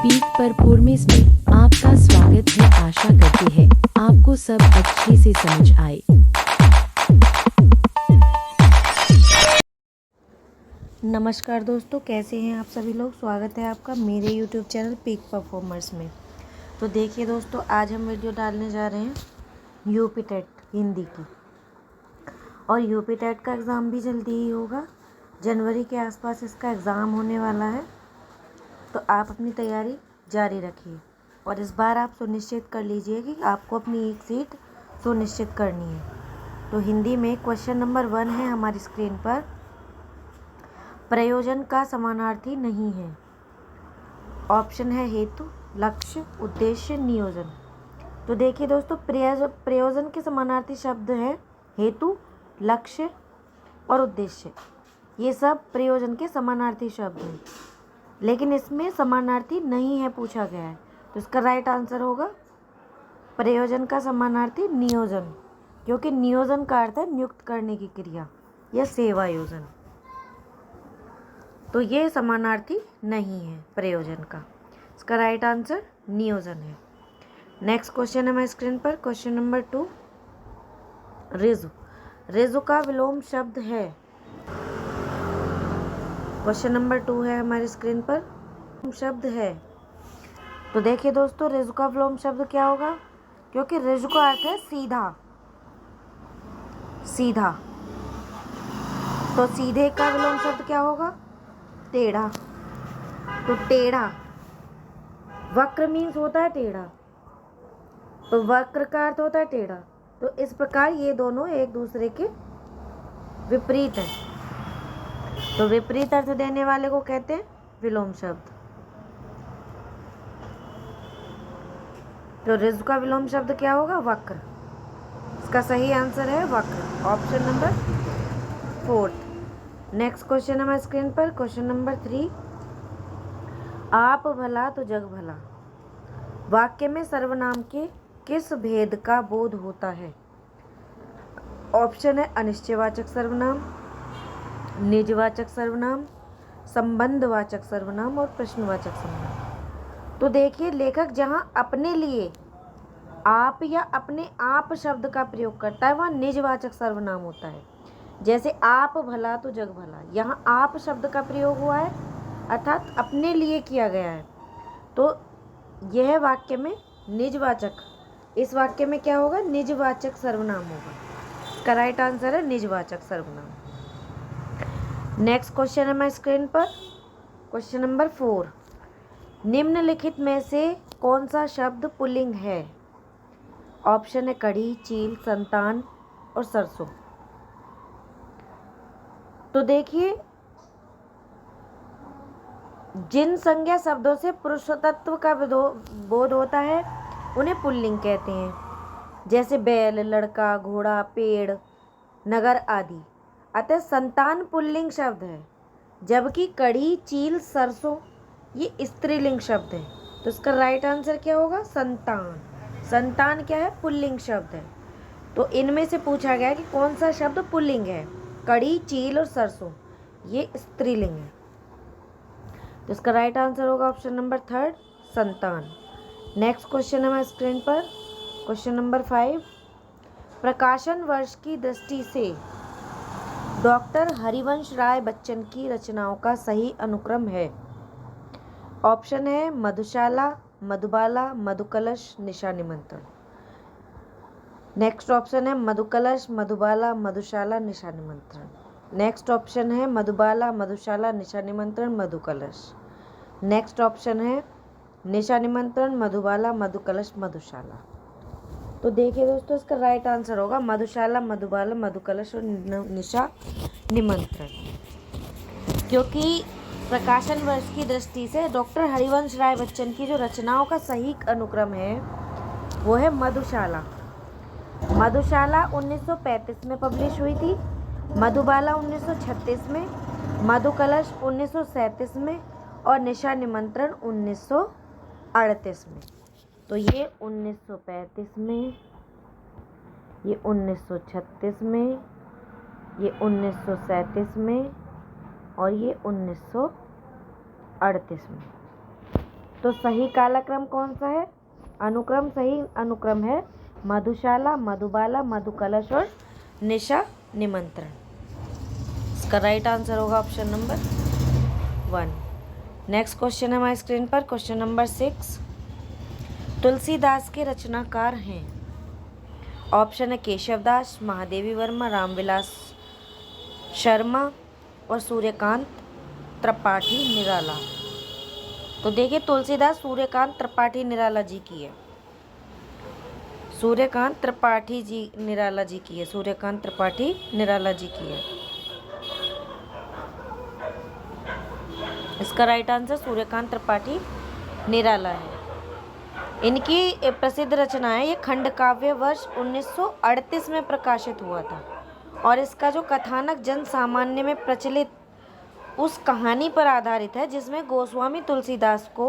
Peak performance में आपका स्वागत है। आशा करते हैं आपको सब अच्छे से समझ आए। नमस्कार दोस्तों, कैसे हैं आप सभी लोग। स्वागत है आपका मेरे YouTube चैनल पीक परफॉर्मर्स में। तो देखिए दोस्तों, आज हम वीडियो डालने जा रहे हैं यूपी टेट हिंदी की। और यूपी टेट का एग्ज़ाम भी जल्दी ही होगा, जनवरी के आसपास इसका एग्ज़ाम होने वाला है। तो आप अपनी तैयारी जारी रखिए और इस बार आप सुनिश्चित कर लीजिए कि आपको अपनी एक सीट सुनिश्चित करनी है। तो हिंदी में क्वेश्चन नंबर 1 है हमारी स्क्रीन पर। प्रयोजन का समानार्थी नहीं है। ऑप्शन है हेतु, लक्ष्य, उद्देश्य, नियोजन। तो देखिए दोस्तों, प्रयोजन के समानार्थी शब्द हैं हेतु, लक्ष्य और उद्देश्य। ये सब प्रयोजन के समानार्थी शब्द हैं, लेकिन इसमें समानार्थी नहीं है पूछा गया है। तो इसका राइट आंसर होगा प्रयोजन का समानार्थी नियोजन, क्योंकि नियोजन का अर्थ है नियुक्त करने की क्रिया या सेवा योजन। तो ये समानार्थी नहीं है प्रयोजन का। इसका राइट आंसर नियोजन है। नेक्स्ट क्वेश्चन है हमारी स्क्रीन पर, क्वेश्चन नंबर 2। ऋजु, ऋजु का विलोम शब्द है। क्वेश्चन नंबर 2 है हमारी स्क्रीन पर, शब्द है। तो देखिए दोस्तों, ऋजु का विलोम शब्द क्या होगा, क्योंकि ऋजु का अर्थ है सीधा, सीधा। तो सीधे का विलोम शब्द क्या होगा, टेढ़ा। तो टेढ़ा, वक्र मीन्स होता है टेढ़ा, तो वक्र का अर्थ होता है टेढ़ा। तो इस प्रकार ये दोनों एक दूसरे के विपरीत है। तो विपरीत अर्थ देने वाले को कहते हैं विलोम शब्द। तो ऋजु का विलोम शब्द क्या होगा, वक्र। इसका सही आंसर है वक्र, ऑप्शन नंबर 4। नेक्स्ट क्वेश्चन है हमारी स्क्रीन पर, क्वेश्चन नंबर 3। आप भला तो जग भला, वाक्य में सर्वनाम के किस भेद का बोध होता है। ऑप्शन है अनिश्चयवाचक सर्वनाम, निजवाचक सर्वनाम, संबंधवाचक सर्वनाम और प्रश्नवाचक सर्वनाम। तो देखिए, लेखक जहाँ अपने लिए आप या अपने आप शब्द का प्रयोग करता है वहाँ निजवाचक सर्वनाम होता है। जैसे आप भला तो जग भला, यहाँ आप शब्द का प्रयोग हुआ है अर्थात अपने लिए किया गया है। तो यह वाक्य में निजवाचक, इस वाक्य में क्या होगा, निजवाचक सर्वनाम होगा। इसका राइट आंसर है निजवाचक सर्वनाम। नेक्स्ट क्वेश्चन है हमारी स्क्रीन पर, क्वेश्चन नंबर 4। निम्नलिखित में से कौन सा शब्द पुल्लिंग है। ऑप्शन है कढ़ी, चील, संतान और सरसों। तो देखिए, जिन संज्ञा शब्दों से पुरुषत्व का बोध होता है उन्हें पुल्लिंग कहते हैं, जैसे बैल, लड़का, घोड़ा, पेड़, नगर आदि। अतः संतान पुल्लिंग शब्द है, जबकि कढ़ी, चील, सरसों ये स्त्रीलिंग शब्द है। तो इसका राइट आंसर क्या होगा, संतान। संतान क्या है, पुल्लिंग शब्द है। तो इनमें से पूछा गया कि कौन सा शब्द पुल्लिंग है। कढ़ी, चील और सरसों ये स्त्रीलिंग है। तो इसका राइट आंसर होगा ऑप्शन नंबर 3, संतान। नेक्स्ट क्वेश्चन है हमारी स्क्रीन पर, क्वेश्चन नंबर 5। प्रकाशन वर्ष की दृष्टि से डॉक्टर हरिवंश राय बच्चन की रचनाओं का सही अनुक्रम है। ऑप्शन है मधुशाला, मधुबाला, मधुकलश, निशा निमंत्रण। नेक्स्ट ऑप्शन है मधुकलश, मधुबाला, मधुशाला, निशा निमंत्रण। नेक्स्ट ऑप्शन है मधुबाला, मधुशाला, निशा निमंत्रण, मधुकलश। नेक्स्ट ऑप्शन है निशा निमंत्रण, मधुबाला, मधुकलश, मधुशाला। तो देखिए दोस्तों, इसका राइट आंसर होगा मधुशाला, मधुबाला, मधुकलश और निशा निमंत्रण, क्योंकि प्रकाशन वर्ष की दृष्टि से डॉक्टर हरिवंश राय बच्चन की जो रचनाओं का सही अनुक्रम है वो है मधुशाला। मधुशाला 1935 में पब्लिश हुई थी, मधुबाला 1936 में, मधुकलश 1937 में और निशा निमंत्रण 1938 में। तो ये 1935 में, ये 1936 में, ये 1937 में और ये 1938 में। तो सही कालक्रम कौन सा है? अनुक्रम सही अनुक्रम है मधुशाला, मधुबाला, मधुकलश और निशा निमंत्रण। इसका राइट आंसर होगा ऑप्शन नंबर 1। नेक्स्ट क्वेश्चन है हमारी स्क्रीन पर, क्वेश्चन नंबर 6। तुलसीदास के रचनाकार हैं। ऑप्शन है केशवदास, महादेवी वर्मा, रामविलास शर्मा और सूर्यकांत त्रिपाठी निराला। तो देखिए तुलसीदास सूर्यकांत त्रिपाठी निराला जी की है, सूर्यकांत त्रिपाठी जी निराला जी की है, सूर्यकांत त्रिपाठी निराला जी की है। इसका राइट आंसर सूर्यकांत त्रिपाठी निराला है। इनकी प्रसिद्ध रचना है ये खंड काव्य वर्ष 1938 में प्रकाशित हुआ था और इसका जो कथानक जन सामान्य में प्रचलित उस कहानी पर आधारित है जिसमें गोस्वामी तुलसीदास को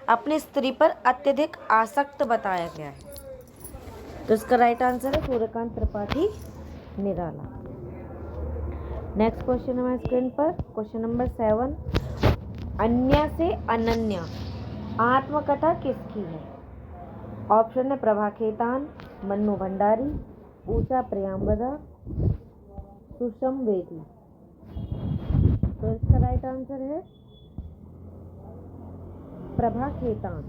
अपनी स्त्री पर अत्यधिक आसक्त बताया गया है। तो इसका राइट आंसर है सूर्यकांत त्रिपाठी निराला। नेक्स्ट क्वेश्चन है हमारे स्क्रीन पर, क्वेश्चन नंबर 7। अन्य से अनन्य आत्मकथा किसकी है? ऑप्शन है प्रभा खेतान, मन्नू भंडारी, ऊषा प्रियंवदा, सुषम वेदी। तो इसका राइट आंसर है प्रभा खेतान।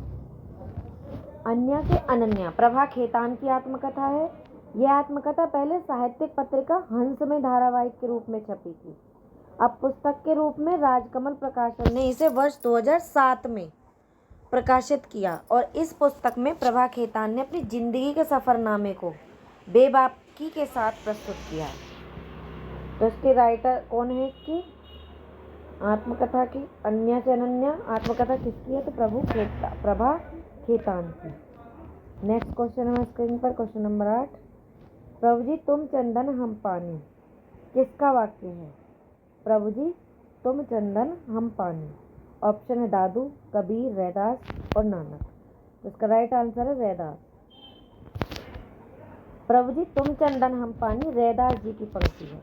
अन्य से अनन्या प्रभा खेतान की आत्मकथा है। यह आत्मकथा पहले साहित्यिक पत्रिका हंस में धारावाहिक के रूप में छपी थी। अब पुस्तक के रूप में राजकमल प्रकाशन ने इसे वर्ष 2007 में प्रकाशित किया और इस पुस्तक में प्रभा खेतान ने अपनी जिंदगी के सफरनामे को बेबाकी के साथ प्रस्तुत किया है। तो इसके राइटर कौन है इसकी आत्मकथा की? अन्य से अनन्या आत्मकथा किसकी है? तो प्रभा खेतान की। नेक्स्ट क्वेश्चन है स्क्रीन पर, क्वेश्चन नंबर 8। प्रभु जी तुम चंदन हम पानी किसका वाक्य है? प्रभु जी तुम चंदन हम पानी। ऑप्शन है दादू, कबीर, रैदास और नानक। तो इसका राइट आंसर है रैदास। प्रभु जी तुम चंदन हम पानी रैदास जी की पंक्ति है।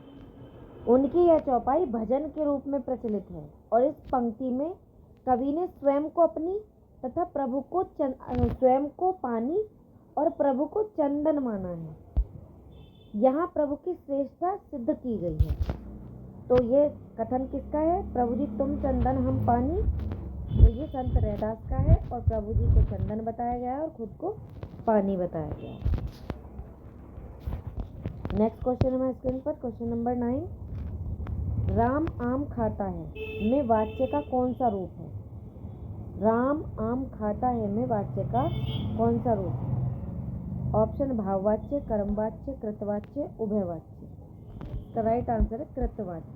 उनकी यह चौपाई भजन के रूप में प्रचलित है और इस पंक्ति में कवि ने स्वयं को अपनी तथा प्रभु को स्वयं को पानी और प्रभु को चंदन माना है। यहाँ प्रभु की श्रेष्ठता सिद्ध की गई है। तो ये कथन किसका है? प्रभु जी तुम चंदन हम पानी, तो ये संत रैदास का है और प्रभु जी को चंदन बताया गया है और खुद को पानी बताया गया है। नेक्स्ट क्वेश्चन है स्क्रीन पर, क्वेश्चन नंबर 9। राम आम खाता है में वाच्य का कौन सा रूप है? राम आम खाता है में वाच्य का कौन सा रूप है? ऑप्शन भाववाच्य, कर्मवाच्य, कृतवाच्य, उभयवाच्य। इसका राइट आंसर है कृतवाच्य।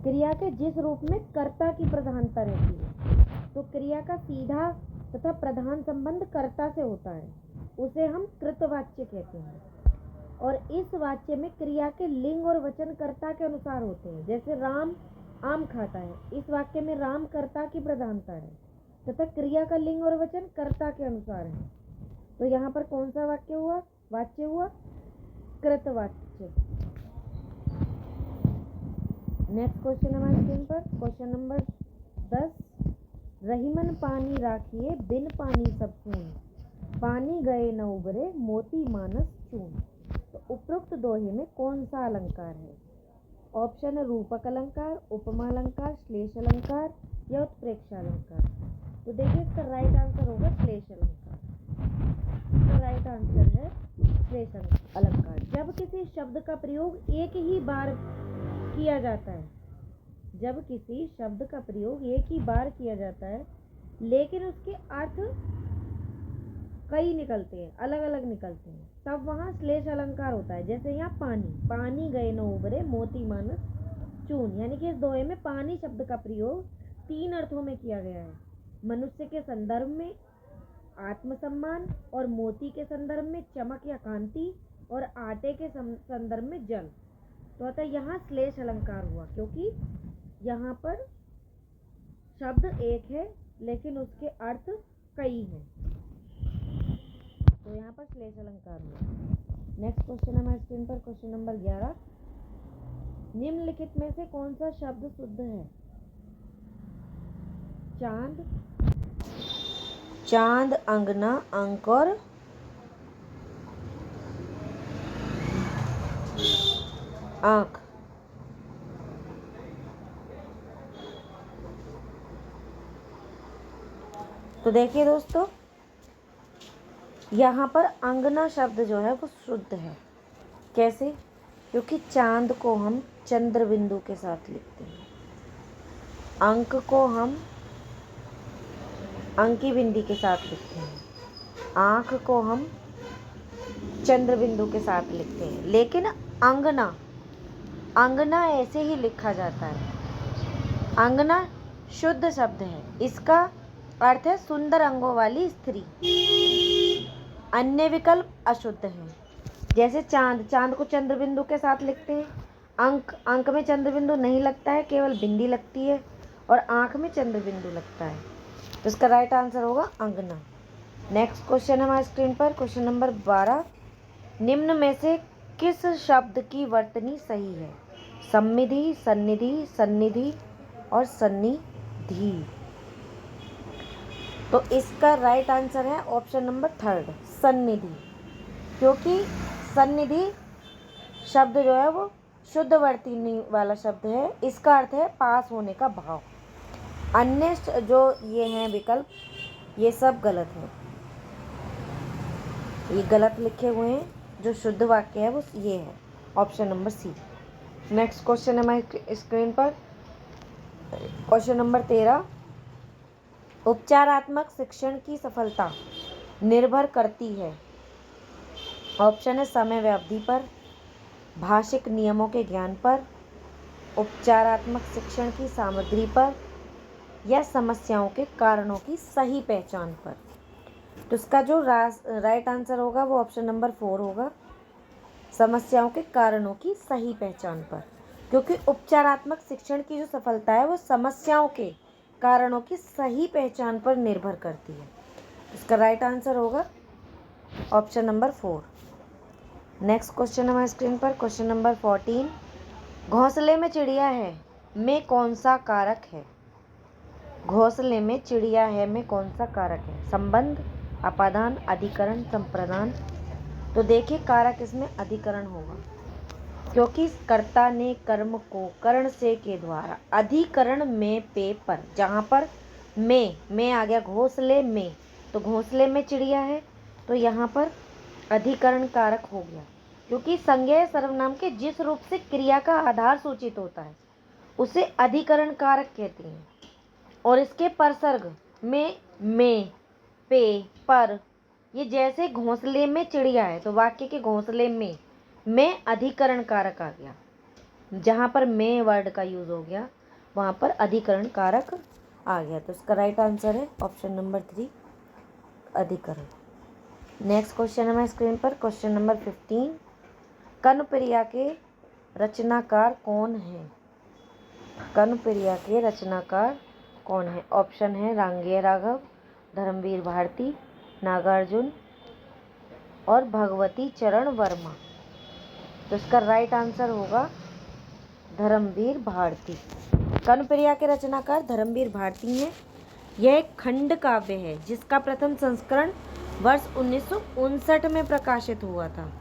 क्रिया के जिस रूप में कर्ता की प्रधानता रहती है, तो क्रिया का सीधा तथा प्रधान संबंध कर्ता से होता है, उसे हम कृतवाच्य कहते हैं। और इस वाच्य में क्रिया के लिंग और वचन कर्ता के अनुसार होते हैं। जैसे राम आम खाता है, इस वाक्य में राम कर्ता की प्रधानता है तथा क्रिया का लिंग और वचन कर्ता के अनुसार है। तो यहाँ पर कौन सा वाक्य हुआ? वाच्य हुआ कृतवाच्य। नेक्स्ट क्वेश्चन हमारे स्क्रीन पर, क्वेश्चन नंबर 10। रहीमन पानी राखिए बिन पानी सब सून, पानी गए न उबरे मोती मानस चून। तो उपरोक्त दोहे में कौन सा अलंकार है? ऑप्शन है रूपक अलंकार, उपमा अलंकार, श्लेष अलंकार या उत्प्रेक्षा अलंकार। तो देखिए इसका राइट आंसर होगा श्लेष अलंकार। इसका राइट आंसर है श्लेष अलंकार। जब किसी शब्द का प्रयोग एक ही बार किया जाता है, जब किसी शब्द का प्रयोग एक ही बार किया जाता है लेकिन उसके अर्थ कई निकलते हैं, अलग अलग निकलते हैं, तब वहाँ श्लेष अलंकार होता है। जैसे यहाँ पानी, पानी गए न उबरे मोती मानस चून, यानी कि इस दोहे में पानी शब्द का प्रयोग 3 अर्थों में किया गया है। मनुष्य के संदर्भ में आत्मसम्मान और मोती के संदर्भ में चमक या कांति और आटे के संदर्भ में जल। तो अतः यहाँ श्लेष अलंकार हुआ क्योंकि यहाँ पर शब्द एक है लेकिन उसके अर्थ कई हैं, तो यहाँ पर श्लेष अलंकार हुआ। नेक्स्ट क्वेश्चन है हमारे स्क्रीन पर, क्वेश्चन नंबर 11। निम्नलिखित में से कौन सा शब्द शुद्ध है? चांद, चांद, अंगना, अंक और आंख। तो देखिए दोस्तों, यहाँ पर अंगना शब्द जो है वो शुद्ध है। कैसे? क्योंकि चांद को हम चंद्र बिंदु के साथ लिखते हैं, अंक को हम अंकी बिंदी के साथ लिखते हैं, आंख को हम चंद्र बिंदु के साथ लिखते हैं। लेकिन अंगना, अंगना ऐसे ही लिखा जाता है। अंगना शुद्ध शब्द है, इसका अर्थ है सुंदर अंगों वाली स्त्री। अन्य विकल्प अशुद्ध हैं। जैसे चांद, चांद को चंद्र बिंदु के साथ लिखते हैं। अंक, अंक में चंद्र बिंदु नहीं लगता है, केवल बिंदी लगती है। और आंख में चंद्र बिंदु लगता है। तो इसका राइट आंसर होगा अंगना। नेक्स्ट क्वेश्चन है हमारी स्क्रीन पर, क्वेश्चन नंबर 12। निम्न में से किस शब्द की वर्तनी सही है? सम्मिधि, सन्निधि, सन्निधि और सन्निधि। तो इसका राइट आंसर है ऑप्शन नंबर 3, सन्निधि। क्योंकि सन्निधि शब्द जो है वो शुद्ध वर्तनी वाला शब्द है। इसका अर्थ है पास होने का भाव। अन्य जो ये हैं विकल्प, ये सब गलत है, ये गलत लिखे हुए हैं। जो शुद्ध वाक्य है वो ये है, option number C. Next question है हमारी स्क्रीन पर, क्वेश्चन नंबर 13। उपचारात्मक शिक्षण की सफलता निर्भर करती है, ऑप्शन है समय व्याप्ति पर, भाषिक नियमों के ज्ञान पर, उपचारात्मक शिक्षण की सामग्री पर, या समस्याओं के कारणों की सही पहचान पर। तो इसका जो राइट आंसर होगा वो ऑप्शन नंबर 4 होगा, समस्याओं के कारणों की सही पहचान पर। क्योंकि उपचारात्मक शिक्षण की जो सफलता है वो समस्याओं के कारणों की सही पहचान पर निर्भर करती है। इसका राइट आंसर होगा ऑप्शन नंबर 4। नेक्स्ट क्वेश्चन हमारे स्क्रीन पर, क्वेश्चन नंबर 14। घोंसले में चिड़िया है में कौन सा कारक है? घोंसले में चिड़िया है में कौन सा कारक है? संबंध, अपादान, अधिकरण, संप्रदान। तो देखिए कारक इसमें अधिकरण होगा, क्योंकि कर्ता ने कर्म को करण से के द्वारा अधिकरण में पे पर, जहाँ पर में आ गया घोंसले में, तो घोंसले में चिड़िया है तो यहाँ पर अधिकरण कारक हो गया। क्योंकि संज्ञेय सर्वनाम के जिस रूप से क्रिया का आधार सूचित होता है उसे अधिकरण कारक कहते हैं। और इसके परसर्ग में, पे, पर, ये जैसे घोंसले में चिड़िया है तो वाक्य के घोंसले में अधिकरण कारक आ गया। जहाँ पर में वर्ड का यूज हो गया वहाँ पर अधिकरण कारक आ गया। तो इसका राइट आंसर है ऑप्शन नंबर 3, अधिकरण। नेक्स्ट क्वेश्चन है हमारे स्क्रीन पर, क्वेश्चन नंबर 15। कनप्रिया के रचनाकार कौन है? कनप्रिया के रचनाकार कौन है? ऑप्शन है रांगेय राघव, धर्मवीर भारती, नागार्जुन और भगवती चरण वर्मा। तो इसका राइट आंसर होगा धर्मवीर भारती। कनप्रिया के रचनाकार धर्मवीर भारती हैं। यह एक खंड काव्य है जिसका प्रथम संस्करण वर्ष 1959 में प्रकाशित हुआ था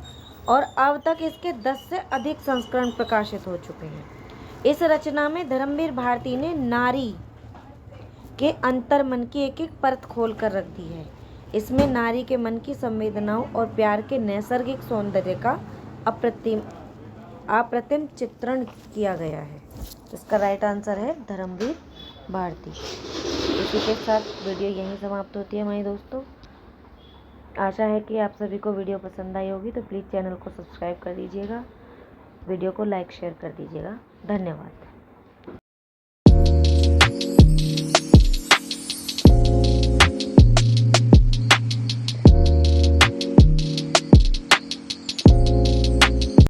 और अब तक इसके 10 से अधिक संस्करण प्रकाशित हो चुके हैं। इस रचना में धर्मवीर भारती ने नारी के अंतर मन की एक एक परत खोल कर रख दी है। इसमें नारी के मन की संवेदनाओं और प्यार के नैसर्गिक सौंदर्य का अप्रतिम चित्रण किया गया है। इसका राइट आंसर है धर्मवीर भारती। इसी के साथ वीडियो यहीं समाप्त होती है हमारे दोस्तों। आशा है कि आप सभी को वीडियो पसंद आई होगी, तो प्लीज़ चैनल को सब्सक्राइब कर दीजिएगा, वीडियो को लाइक शेयर कर दीजिएगा। धन्यवाद।